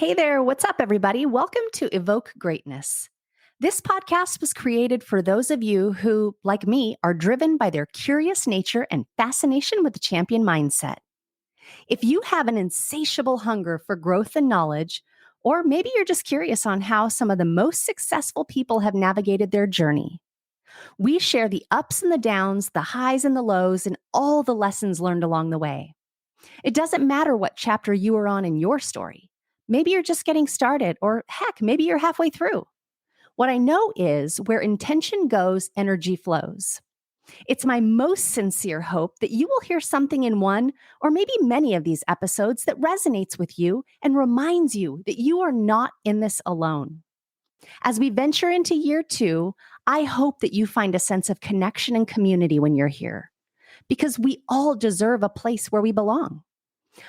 Hey there, what's up, everybody? Welcome to Evoke Greatness. This podcast was created for those of you who, like me, are driven by their curious nature and fascination with the champion mindset. If you have an insatiable hunger for growth and knowledge, or maybe you're just curious on how some of the most successful people have navigated their journey, we share the ups and the downs, the highs and the lows, and all the lessons learned along the way. It doesn't matter what chapter you are on in your story. Maybe you're just getting started, or heck, maybe you're halfway through. What I know is where intention goes, energy flows. It's my most sincere hope that you will hear something in one or maybe many of these episodes that resonates with you and reminds you that you are not in this alone. As we venture into year 2, I hope that you find a sense of connection and community when you're here, because we all deserve a place where we belong.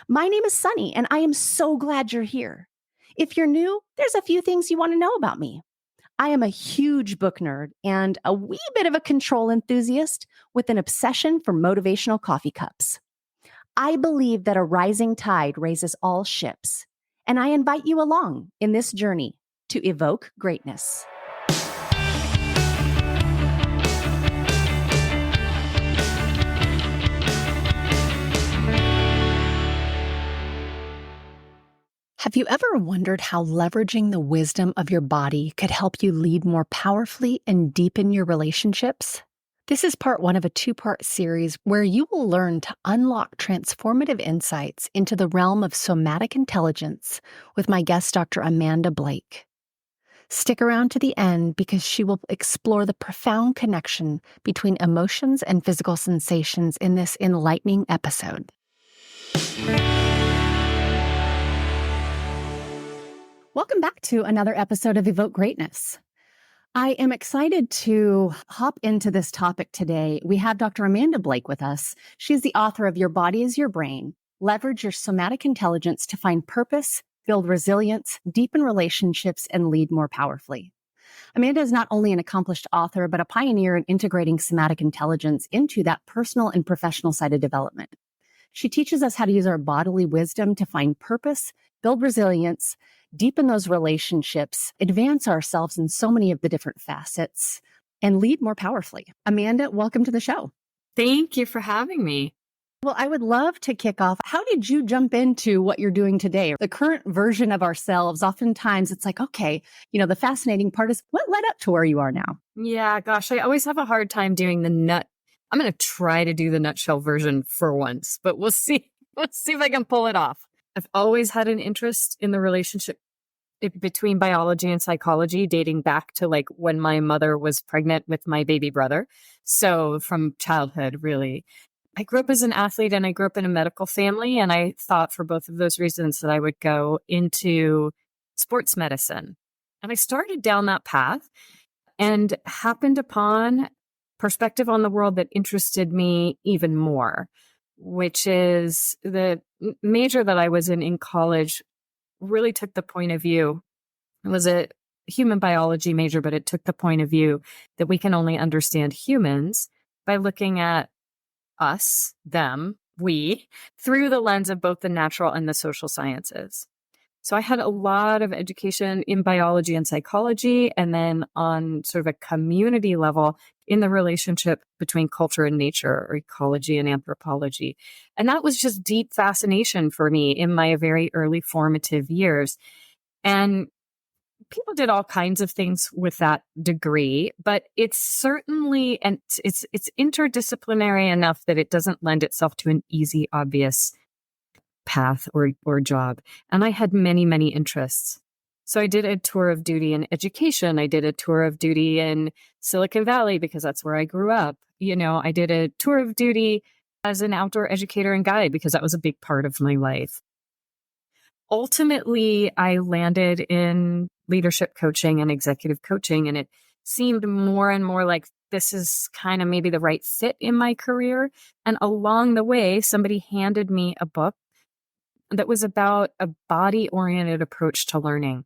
My name is Sunny, and I am so glad you're here. If you're new, there's a few things you want to know about me. I am a huge book nerd and a wee bit of a control enthusiast with an obsession for motivational coffee cups. I believe that a rising tide raises all ships, and I invite you along in this journey to evoke greatness. Have you ever wondered how leveraging the wisdom of your body could help you lead more powerfully and deepen your relationships? This is part 1 of a 2-part series where you will learn to unlock transformative insights into the realm of somatic intelligence with my guest, Dr. Amanda Blake. Stick around to the end because she will explore the profound connection between emotions and physical sensations in this enlightening episode. Welcome back to another episode of Evoke Greatness. I am excited to hop into this topic today. We have Dr. Amanda Blake with us. She's the author of Your Body is Your Brain, Leverage Your Somatic Intelligence to Find Purpose, Build Resilience, Deepen Relationships, and Lead More Powerfully. Amanda is not only an accomplished author, but a pioneer in integrating somatic intelligence into that personal and professional side of development. She teaches us how to use our bodily wisdom to find purpose, build resilience, deepen those relationships, advance ourselves in so many of the different facets, and lead more powerfully. Amanda, welcome to the show. Thank you for having me. Well, I would love to kick off. How did you jump into what you're doing today? The current version of ourselves, oftentimes it's like, okay, the fascinating part is what led up to where you are now? Yeah, gosh, I always have a hard time doing I'm going to try to do the nutshell version for once, but we'll see. Let's see if I can pull it off. I've always had an interest in the relationship between biology and psychology, dating back to like when my mother was pregnant with my baby brother. So from childhood, really. I grew up as an athlete and I grew up in a medical family. And I thought for both of those reasons that I would go into sports medicine. And I started down that path and happened upon perspective on the world that interested me even more, which is the major that I was in college really took the point of view. It was a human biology major, but it took the point of view that we can only understand humans by looking at us, them, we, through the lens of both the natural and the social sciences. So I had a lot of education in biology and psychology, and then on sort of a community level in the relationship between culture and nature, or ecology and anthropology. And that was just deep fascination for me in my very early formative years. And people did all kinds of things with that degree, but it's certainly, and it's interdisciplinary enough that it doesn't lend itself to an easy, obvious path or job. And I had many, many interests. So I did a tour of duty in education. I did a tour of duty in Silicon Valley because that's where I grew up. I did a tour of duty as an outdoor educator and guide because that was a big part of my life. Ultimately, I landed in leadership coaching and executive coaching, and it seemed more and more like this is kind of maybe the right fit in my career. And along the way, somebody handed me a book that was about a body-oriented approach to learning.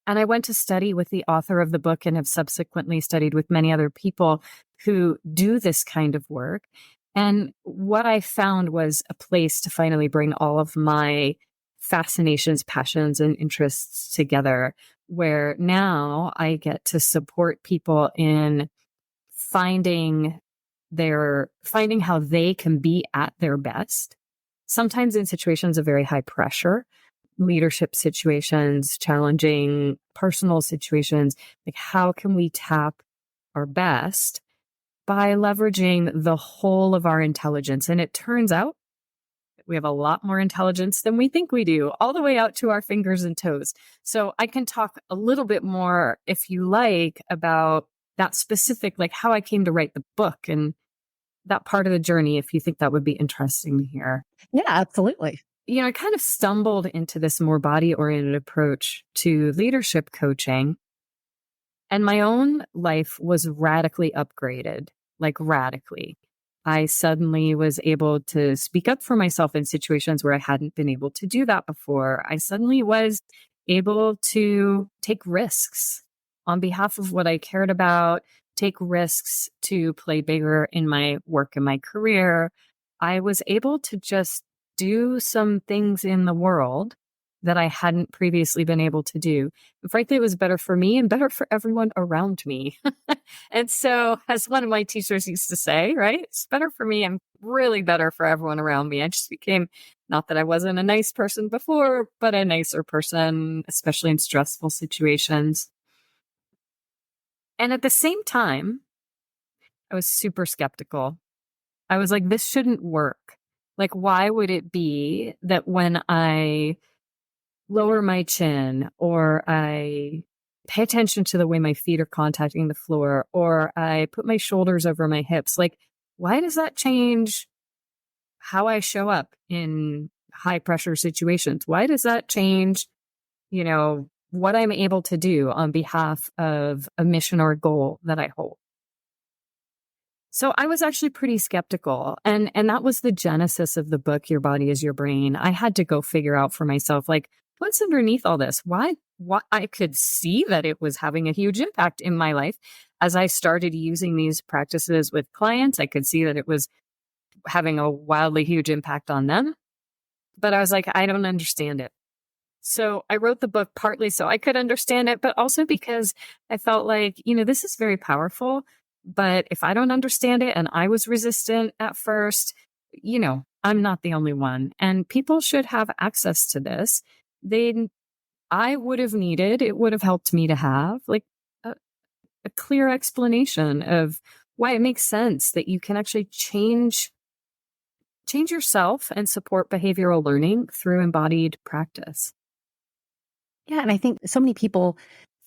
And I went to study with the author of the book and have subsequently studied with many other people who do this kind of work. And what I found was a place to finally bring all of my fascinations, passions, and interests together, where now I get to support people in finding how they can be at their best, sometimes in situations of very high pressure, leadership situations, challenging personal situations. Like, how can we tap our best by leveraging the whole of our intelligence? And it turns out we have a lot more intelligence than we think we do, all the way out to our fingers and toes. So I can talk a little bit more, if you like, about that specific, like how I came to write the book and that part of the journey, if you think that would be interesting to hear. Yeah, absolutely. I kind of stumbled into this more body-oriented approach to leadership coaching, and my own life was radically upgraded, like radically. I suddenly was able to speak up for myself in situations where I hadn't been able to do that before. I suddenly was able to take risks on behalf of what I cared about, take risks to play bigger in my work and my career. I was able to just do some things in the world that I hadn't previously been able to do. And frankly, it was better for me and better for everyone around me. And so, as one of my teachers used to say, right, it's better for me and really better for everyone around me. I just became, not that I wasn't a nice person before, but a nicer person, especially in stressful situations. And at the same time, I was super skeptical. I was like, this shouldn't work. Like, why would it be that when I lower my chin, or I pay attention to the way my feet are contacting the floor, or I put my shoulders over my hips, like, why does that change how I show up in high pressure situations? Why does that change, what I'm able to do on behalf of a mission or a goal that I hold? So I was actually pretty skeptical. And that was the genesis of the book, Your Body is Your Brain. I had to go figure out for myself, like, what's underneath all this? Why I could see that it was having a huge impact in my life. As I started using these practices with clients, I could see that it was having a wildly huge impact on them. But I was like, I don't understand it. So I wrote the book partly so I could understand it, but also because I felt like, this is very powerful. But if I don't understand it, and I was resistant at first, I'm not the only one. And people should have access to this. It would have helped me to have like a clear explanation of why it makes sense that you can actually change yourself and support behavioral learning through embodied practice. Yeah. And I think so many people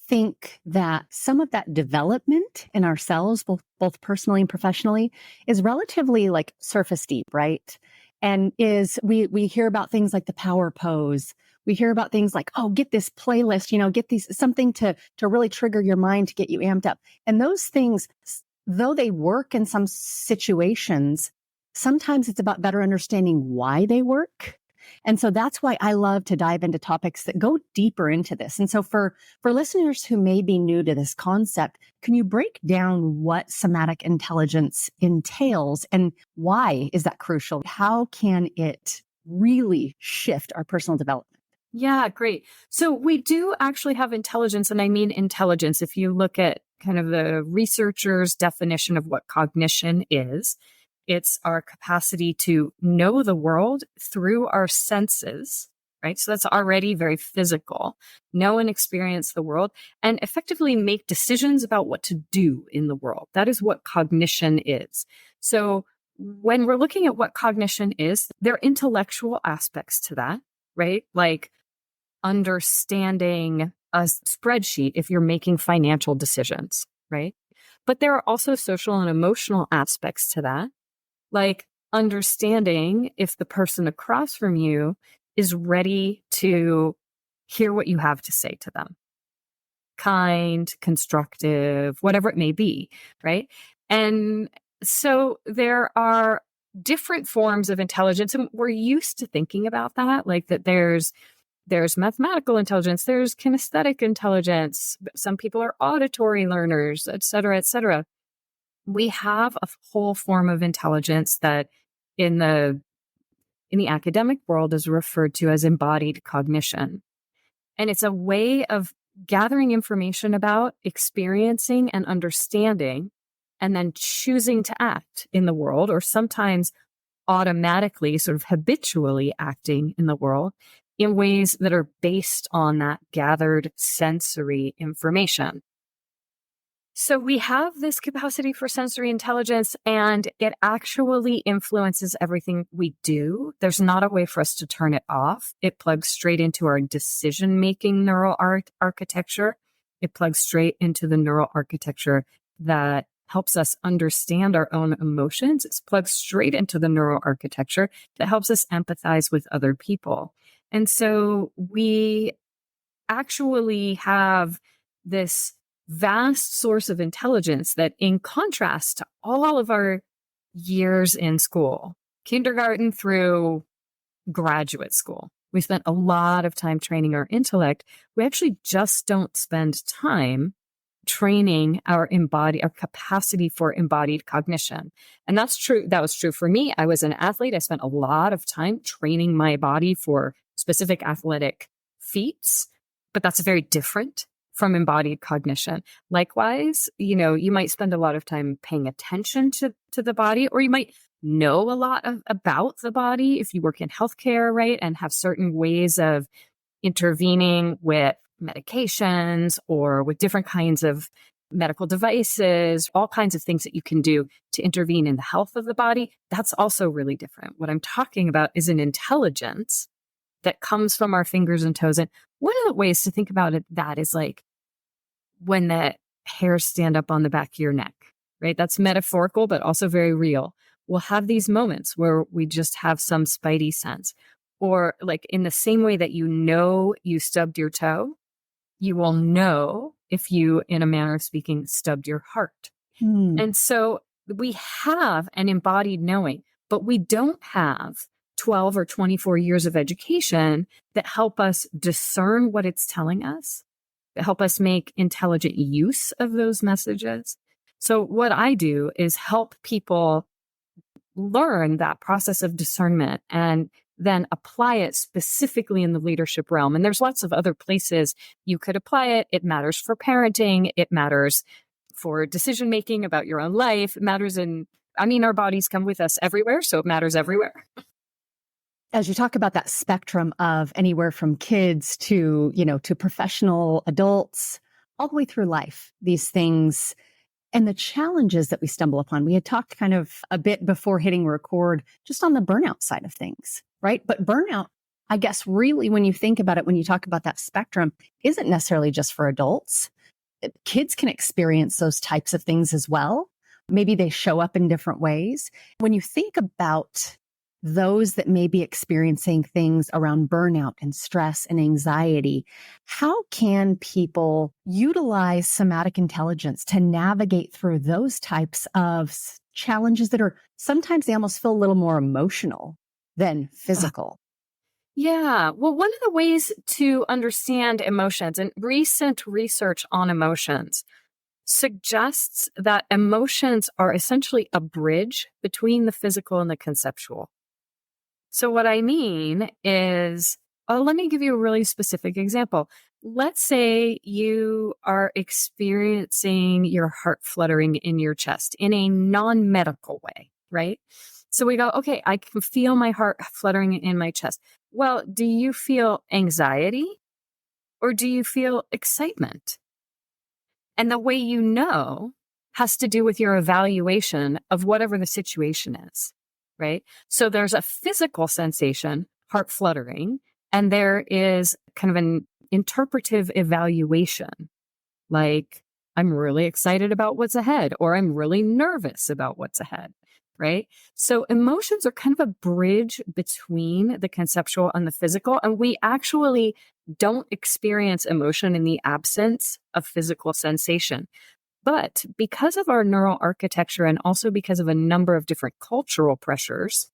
think that some of that development in ourselves, both personally and professionally, is relatively like surface deep, right? And we hear about things like the power pose. We hear about things like, oh, get this playlist, get these something to really trigger your mind to get you amped up. And those things, though they work in some situations, sometimes it's about better understanding why they work. And so that's why I love to dive into topics that go deeper into this. And so for listeners who may be new to this concept, can you break down what somatic intelligence entails and why is that crucial? How can it really shift our personal development? Yeah, great. So we do actually have intelligence, and I mean intelligence. If you look at kind of the researchers' definition of what cognition is, it's our capacity to know the world through our senses, right? So that's already very physical. Know and experience the world and effectively make decisions about what to do in the world. That is what cognition is. So when we're looking at what cognition is, there are intellectual aspects to that, right? Like understanding a spreadsheet if you're making financial decisions, right? But there are also social and emotional aspects to that, like understanding if the person across from you is ready to hear what you have to say to them. Kind, constructive, whatever it may be, right? And so there are different forms of intelligence, and we're used to thinking about that, like that there's mathematical intelligence, there's kinesthetic intelligence, some people are auditory learners, et cetera, et cetera. We have a whole form of intelligence that in the in the academic world is referred to as embodied cognition. And it's a way of gathering information about, experiencing, and understanding, and then choosing to act in the world, or sometimes automatically, sort of habitually acting in the world in ways that are based on that gathered sensory information. So we have this capacity for sensory intelligence, and it actually influences everything we do. There's not a way for us to turn it off. It plugs straight into our decision-making neural architecture. It plugs straight into the neural architecture that helps us understand our own emotions. It's plugged straight into the neural architecture that helps us empathize with other people. And so we actually have this vast source of intelligence that, in contrast to all of our years in school, kindergarten through graduate school, we spent a lot of time training our intellect. We actually just don't spend time training our capacity for embodied cognition. And that's true. That was true for me. I was an athlete. I spent a lot of time training my body for specific athletic feats, but that's very different from embodied cognition. Likewise, you might spend a lot of time paying attention to the body, or you might know a lot about the body if you work in healthcare, right? And have certain ways of intervening with medications or with different kinds of medical devices, all kinds of things that you can do to intervene in the health of the body. That's also really different. What I'm talking about is an intelligence that comes from our fingers and toes. And one of the ways to think about that is like when the hairs stand up on the back of your neck, right? That's metaphorical, but also very real. We'll have these moments where we just have some spidey sense. Or like in the same way that you stubbed your toe, you will know if you, in a manner of speaking, stubbed your heart. And so we have an embodied knowing, but we don't have 12 or 24 years of education that help us discern what it's telling us, that help us make intelligent use of those messages. So what I do is help people learn that process of discernment and then apply it specifically in the leadership realm. And there's lots of other places you could apply it. It matters for parenting. It matters for decision-making about your own life. It matters our bodies come with us everywhere, so it matters everywhere. As you talk about that spectrum of anywhere from kids to professional adults, all the way through life, these things and the challenges that we stumble upon. We had talked kind of a bit before hitting record just on the burnout side of things, right? But burnout, I guess, really, when you think about it, when you talk about that spectrum, isn't necessarily just for adults. Kids can experience those types of things as well. Maybe they show up in different ways. When you think about those that may be experiencing things around burnout and stress and anxiety, how can people utilize somatic intelligence to navigate through those types of challenges that are sometimes they almost feel a little more emotional than physical? Yeah. Well, one of the ways to understand emotions, and recent research on emotions suggests that emotions are essentially a bridge between the physical and the conceptual. So what I mean is, let me give you a really specific example. Let's say you are experiencing your heart fluttering in your chest in a non-medical way, right? So we go, okay, I can feel my heart fluttering in my chest. Well, do you feel anxiety or do you feel excitement? And the way you know has to do with your evaluation of whatever the situation is. Right? So there's a physical sensation, heart fluttering, and there is kind of an interpretive evaluation. Like, I'm really excited about what's ahead, or I'm really nervous about what's ahead, right? So emotions are kind of a bridge between the conceptual and the physical, and we actually don't experience emotion in the absence of physical sensation. But because of our neural architecture and also because of a number of different cultural pressures,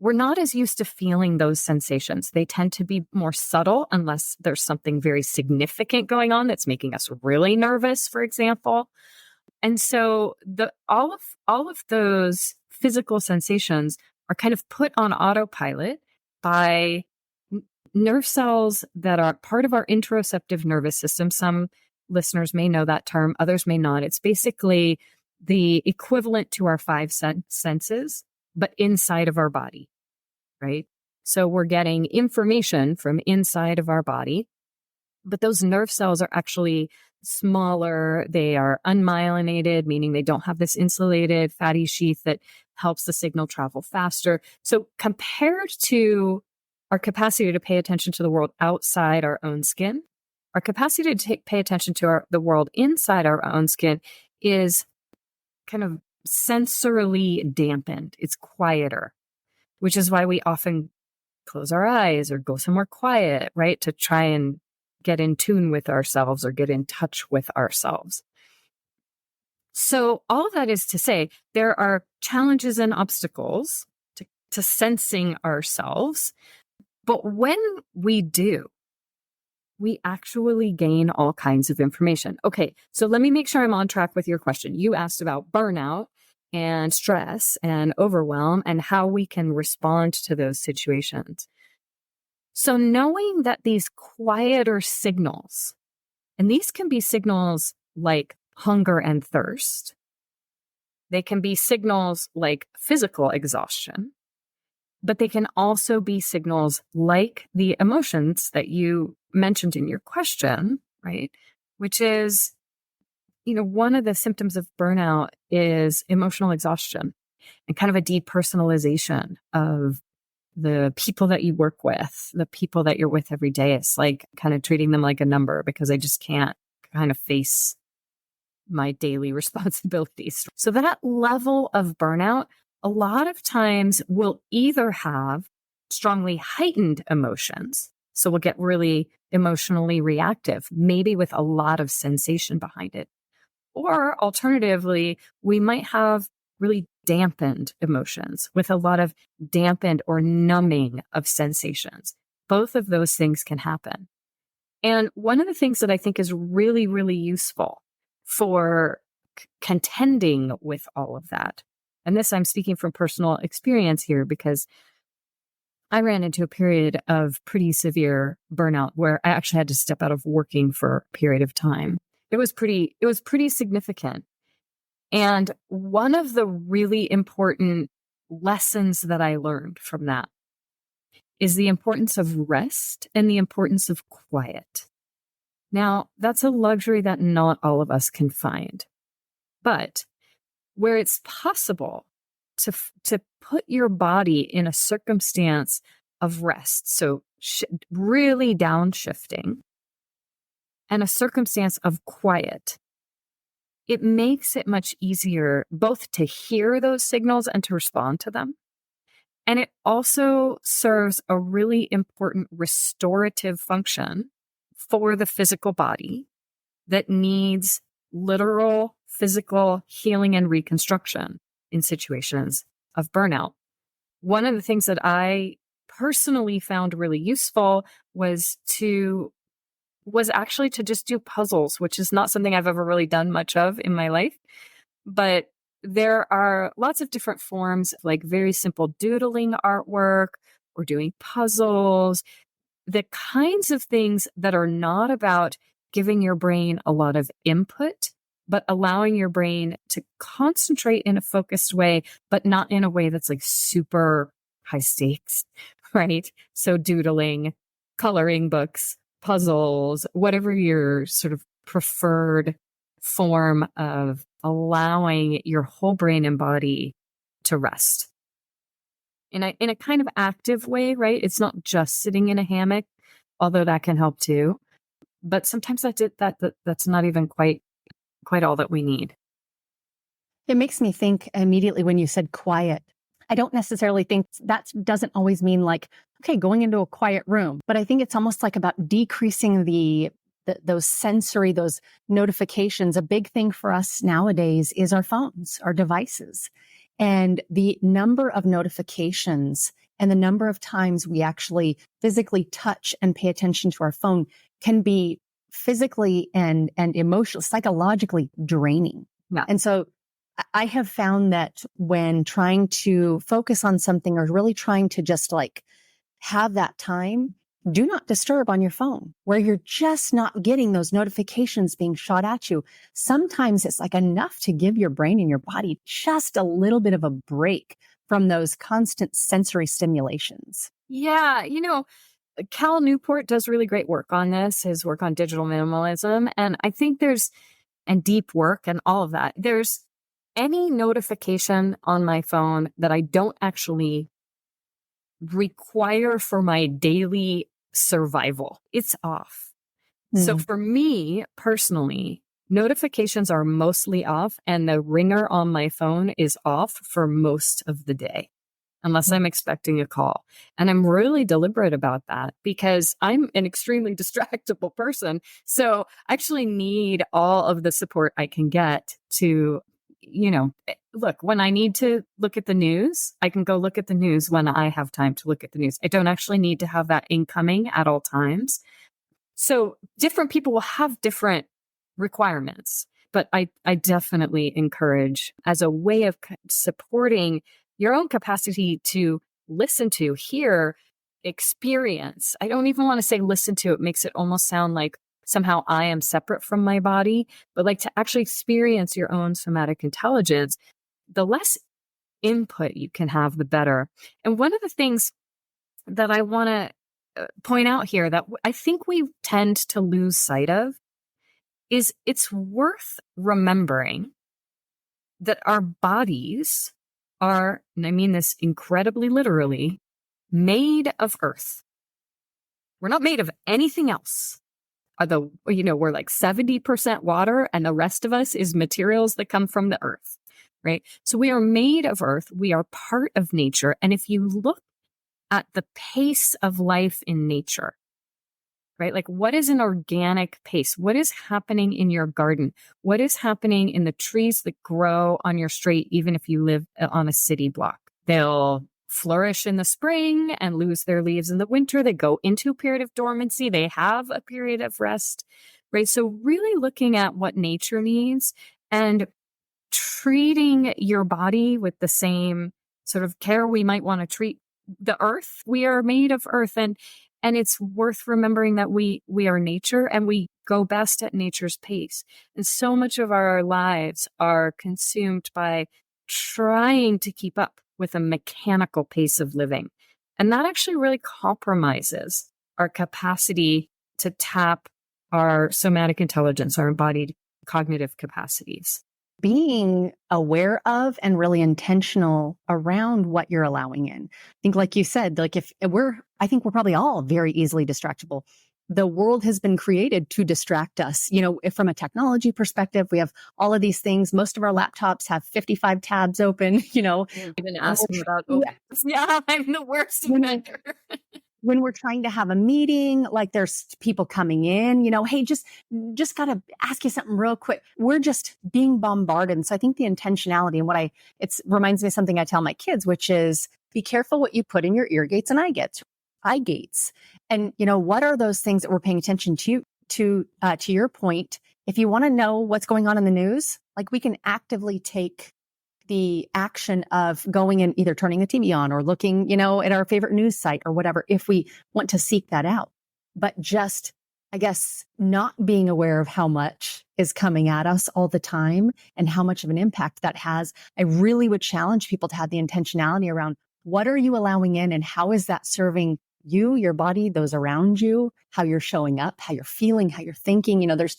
we're not as used to feeling those sensations. They tend to be more subtle unless there's something very significant going on that's making us really nervous, for example. And so all of those physical sensations are kind of put on autopilot by nerve cells that are part of our interoceptive nervous system. Some listeners may know that term, others may not. It's basically the equivalent to our five senses, but inside of our body, right? So we're getting information from inside of our body, but those nerve cells are actually smaller. They are unmyelinated, meaning they don't have this insulated fatty sheath that helps the signal travel faster. So compared to our capacity to pay attention to the world outside our own skin, our capacity to pay attention to the world inside our own skin is kind of sensorily dampened. It's quieter, which is why we often close our eyes or go somewhere quiet, right? To try and get in tune with ourselves or get in touch with ourselves. So all of that is to say, there are challenges and obstacles to sensing ourselves. But when we do, we actually gain all kinds of information. Okay, so let me make sure I'm on track with your question. You asked about burnout and stress and overwhelm and how we can respond to those situations. So knowing that these quieter signals, and these can be signals like hunger and thirst, they can be signals like physical exhaustion, but they can also be signals like the emotions that you mentioned in your question, right? Which is, one of the symptoms of burnout is emotional exhaustion and kind of a depersonalization of the people that you work with, the people that you're with every day. It's like kind of treating them like a number because I just can't kind of face my daily responsibilities. So that level of burnout, a lot of times will either have strongly heightened emotions. So we'll get really emotionally reactive, maybe with a lot of sensation behind it. Or alternatively, we might have really dampened emotions with a lot of dampened or numbing of sensations. Both of those things can happen. And one of the things that I think is really, really useful for contending with all of that, and this I'm speaking from personal experience here because I ran into a period of pretty severe burnout where I actually had to step out of working for a period of time. It was pretty significant. And one of the really important lessons that I learned from that is the importance of rest and the importance of quiet. Now, that's a luxury that not all of us can find. But where it's possible to put your body in a circumstance of rest, so really downshifting, and a circumstance of quiet, it makes it much easier both to hear those signals and to respond to them. And it also serves a really important restorative function for the physical body that needs literal physical healing and reconstruction in situations of burnout. One of the things that I personally found really useful was actually to just do puzzles, which is not something I've ever really done much of in my life. But there are lots of different forms, like very simple doodling artwork or doing puzzles, the kinds of things that are not about giving your brain a lot of input, but allowing your brain to concentrate in a focused way, but not in a way that's like super high stakes, right? So doodling, coloring books, puzzles, whatever your sort of preferred form of allowing your whole brain and body to rest in a kind of active way, right? It's not just sitting in a hammock, although that can help too. But sometimes that's not even quite all that we need. It makes me think immediately when you said quiet. I don't necessarily think that doesn't always mean like, okay, going into a quiet room, but I think it's almost like about decreasing those sensory, those notifications. A big thing for us nowadays is our phones, our devices, and the number of notifications and the number of times we actually physically touch and pay attention to our phone can be physically and emotionally, psychologically draining. Yeah. And so I have found that when trying to focus on something or really trying to just like have that time, do not disturb on your phone where you're just not getting those notifications being shot at you. Sometimes it's like enough to give your brain and your body just a little bit of a break from those constant sensory stimulations. Yeah. Cal Newport does really great work on this, his work on digital minimalism. And I think and deep work and all of that. There's any notification on my phone that I don't actually require for my daily survival, it's off. So for me personally, notifications are mostly off and the ringer on my phone is off for most of the day, unless I'm expecting a call. And I'm really deliberate about that because I'm an extremely distractible person. So I actually need all of the support I can get to, look, when I need to look at the news, I can go look at the news when I have time to look at the news. I don't actually need to have that incoming at all times. So different people will have different requirements, but I definitely encourage as a way of supporting your own capacity to listen to, hear, experience. I don't even want to say listen to. It makes it almost sound like somehow I am separate from my body, but like to actually experience your own somatic intelligence, the less input you can have, the better. And one of the things that I want to point out here that I think we tend to lose sight of is it's worth remembering that our bodies are, and I mean this incredibly literally, made of earth. We're not made of anything else. Although, we're like 70% water and the rest of us is materials that come from the earth, right? So we are made of earth. We are part of nature. And if you look at the pace of life in nature, right? Like what is an organic pace? What is happening in your garden? What is happening in the trees that grow on your street, even if you live on a city block? They'll flourish in the spring and lose their leaves in the winter. They go into a period of dormancy. They have a period of rest, right? So really looking at what nature needs and treating your body with the same sort of care we might want to treat the earth. We are made of earth, and it's worth remembering that we are nature and we go best at nature's pace. And so much of our lives are consumed by trying to keep up with a mechanical pace of living. And that actually really compromises our capacity to tap our somatic intelligence, our embodied cognitive capacities. Being aware of and really intentional around what you're allowing in. I think, like you said, like I think we're probably all very easily distractible. The world has been created to distract us. If from a technology perspective, we have all of these things. Most of our laptops have 55 tabs open, Even asking about, yeah, I'm the worst offender. When we're trying to have a meeting, like there's people coming in, hey, just got to ask you something real quick. We're just being bombarded. And so I think the intentionality and it reminds me of something I tell my kids, which is be careful what you put in your ear gates and eye gates. And, what are those things that we're paying attention to your point? If you want to know what's going on in the news, like we can actively take the action of going and either turning the TV on or looking, at our favorite news site or whatever, if we want to seek that out. But just, I guess, not being aware of how much is coming at us all the time and how much of an impact that has. I really would challenge people to have the intentionality around what are you allowing in and how is that serving you, your body, those around you, how you're showing up, how you're feeling, how you're thinking. There's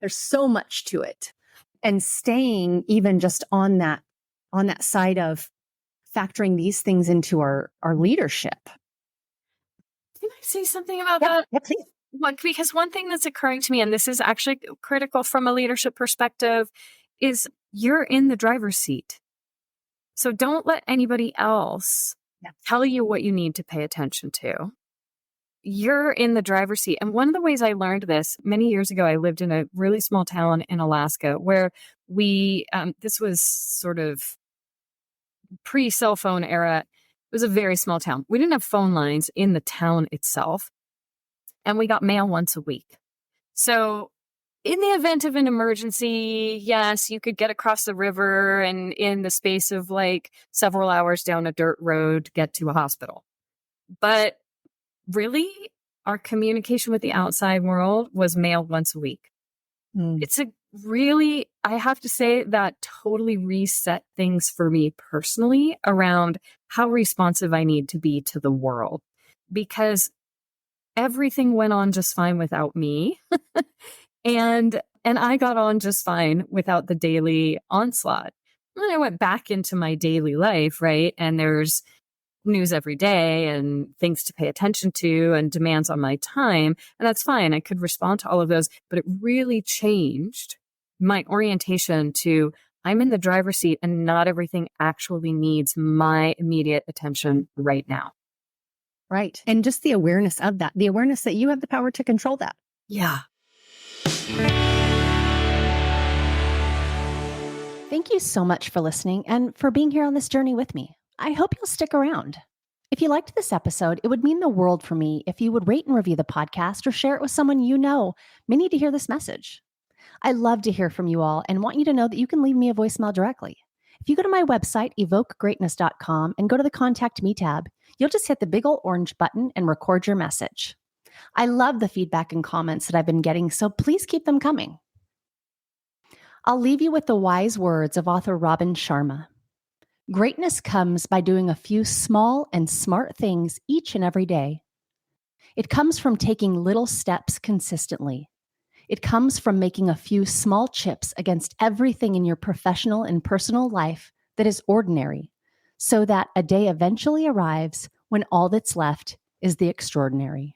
so much to it. And staying even just on that side of factoring these things into our leadership. Can I say something about that? Yeah, please. Because one thing that's occurring to me, and this is actually critical from a leadership perspective, is you're in the driver's seat. So don't let anybody else tell you what you need to pay attention to. You're in the driver's seat. And one of the ways I learned this many years ago, I lived in a really small town in Alaska where this was sort of pre-cell phone era. It was a very small town. We didn't have phone lines in the town itself. And we got mail once a week. So In the event of an emergency, yes, you could get across the river and in the space of like several hours down a dirt road, get to a hospital. But really, our communication with the outside world was mailed once a week. Mm. It's a really, I have to say, that totally reset things for me personally around how responsive I need to be to the world, because everything went on just fine without me. And I got on just fine without the daily onslaught. Then I went back into my daily life, right? And there's news every day and things to pay attention to and demands on my time. And that's fine. I could respond to all of those, but it really changed my orientation to I'm in the driver's seat and not everything actually needs my immediate attention right now. Right. And just the awareness of that, the awareness that you have the power to control that. Yeah. Thank you so much for listening and for being here on this journey with me. I hope you'll stick around. If you liked this episode, it would mean the world for me if you would rate and review the podcast or share it with someone you know may need to hear this message. I love to hear from you all and want you to know that you can leave me a voicemail directly. If you go to my website, evokegreatness.com, and go to the Contact Me tab, you'll just hit the big old orange button and record your message. I love the feedback and comments that I've been getting, so please keep them coming. I'll leave you with the wise words of author Robin Sharma. Greatness comes by doing a few small and smart things each and every day. It comes from taking little steps consistently. It comes from making a few small chips against everything in your professional and personal life that is ordinary, so that a day eventually arrives when all that's left is the extraordinary.